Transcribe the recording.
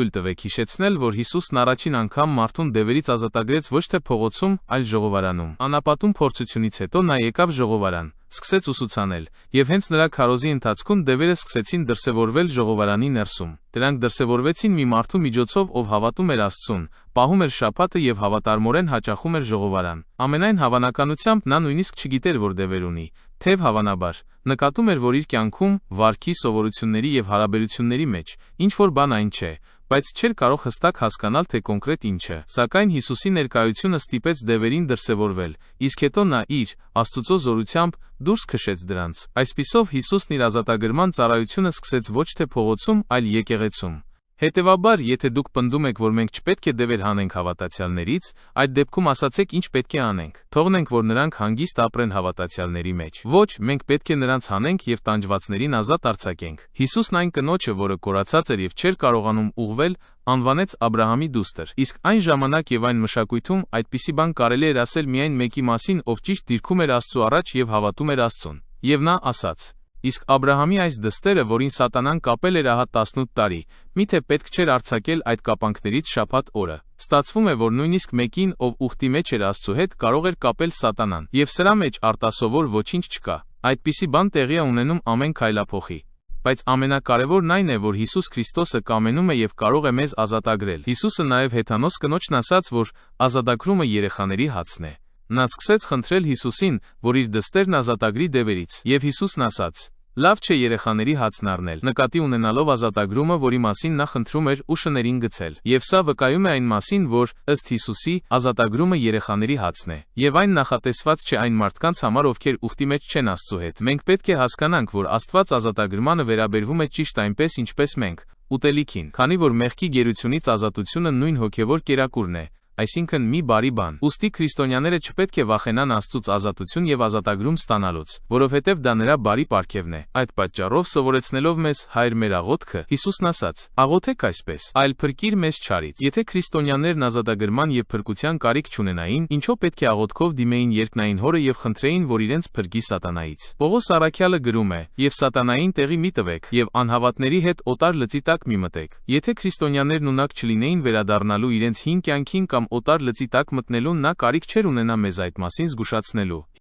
թույլ տվեք հիշեցնել, որ Հիսուսն առաջին անգամ մարդուն դևերից ազատագրեց ոչ թե փողոցում, այլ ժողովարանում։ Անապատում փորձությունից հետո նա եկավ ժողովարան, սկսեց ուսուցանել, եւ հենց նրա քարոզի ընթացքում դևերը սկսեցին դրսևորվել ժողովարանի ներսում։ Դրանք դրսևորվեցին մի մարդու միջոցով, ով հավատում էր Աստծուն, պահում էր շաբաթը եւ հավատարմորեն հաճախում էր ժողովարան։ Ամենայն հավանականությամբ նա նույնիսկ չգիտեր, որ դևեր ունի, թեև հավանաբար նկատում էր, որ իր կյանքում, վարքի, սովորությունների եւ հարաբերությունների մեջ ինչ որ բան այն չէ, բայց չէր կարող հստակ հասկանալ, թե կոնկրետ ինչը։ Սակայն Հիսուսի ներկայությունը ստիպեց դևերին դրսևորվել, իսկ հետո նա իր Աստծո զորությամբ դուրս քշեց դրանց։ Այսպիսով Հիսուսն իր ազատագրման ծառայությունը սկսեց ոչ թե փողոցում, այլ եկեղեցում։ Հետևաբար, եթե դուք պնդում եք, որ մենք չպետք է դևեր հանենք հավատացյալներից, այդ դեպքում ասացեք ինչ պետք է անենք։ Թողնենք, որ նրանք հանգիստ ապրեն հավատացյալների մեջ։ Ոչ, մենք պետք է նրանց հանենք եւ տանջվածներին ազատ արձակենք։ Հիսուսն այն կնոջը, որը կորացած էր եւ չէր կարողանում ուղղվել, անվանեց Աբրահամի դուստր։ Իսկ այն ժամանակ եւ այն մշակույթում այդպիսի բան կարելի էր ասել միայն մեկի մասին, ով ճիշտ դիրքում էր Աստծո առաջ եւ հավատում էր Աստծուն։ Եվ նա ասաց. Իսկ Աբրահամի այս դստերը, որին սատանան կապել էր ահա 18 տարի, միթե պետք չէր արձակել այդ կապանքներից շաբաթ օրը։ Ստացվում է, որ նույնիսկ մեկին, ով ուխտի մեջ էր Աստծո հետ, կարող էր կապել սատանան, եւ սրա մեջ արտասովոր ոչինչ չկա։ Այդպիսի բան տեղի է ունենում ամեն քայլափոխի։ Բայց ամենակարևորն այն է, որ Հիսուս Քրիստոսը կամենում է եւ կարող է մեզ ազատագրել։ Հիսուսը նաեւ հեթանոս կնոջն ասաց, որ ազատագրումը երեխաների հացն է։ Նա սկսեց խնդրել Հիսուսին, որ իր դստերն ազատագրի դևերից, եւ Հիսուսն ասաց. Լավ չէ երեխաների հացն առնել, նկատի ունենալով ազատագրումը, որի մասին նա խնդրում էր ու շներին գցել։ Եվ սա վկայում է այն մասին, որ ըստ Հիսուսի ազատագրումը երեխաների հացն է, եւ այն նախատեսված չէ այն մարդկանց համար, ովքեր ուխտի մեջ չեն Աստծո հետ։ Մենք պետք է հասկանանք, որ Աստված ազատագրմանը վերաբերվում է ճիշտ այնպես, ինչպես մենք ուտելիքին, քանի որ մեղքի գերությունից ազատությունը նույն հոգևոր կերակուրն է, այսինքն մի բարի բան։ Ուստի քրիստոնյաները չպետք է վախենան Աստծուց ազատություն եւ ազատագրում ստանալուց, որովհետեւ դա նրա բարի պարգևն է։ Այդ պատճառով սովորեցնելով մեզ Հայր մեր աղոթքը, Հիսուսն ասաց. Աղոթեք այսպես. Այլ փրկիր մեզ չարից։ Եթե քրիստոնյաներն ազատագրման եւ փրկության կարիք չունենային, ինչո՞ պետք է աղոթքով դիմեին երկնային Հորը եւ խնդրեին, որ իրենց փրկի սատանայից։ Պողոս առաքյալը գրում է. Եվ սատանային տեղի մի տվեք, եւ անհավատների հետ օտար լծի տակ մի մտեք։ Եթե քրիստոնյաներն ունակ չլինեին վերադառնալու իրենց հին կյանքին կամ օտար լծի տակ մտնելուն, նա կարիք չէր ունենա մեզ այդ մասին զգուշացնելու։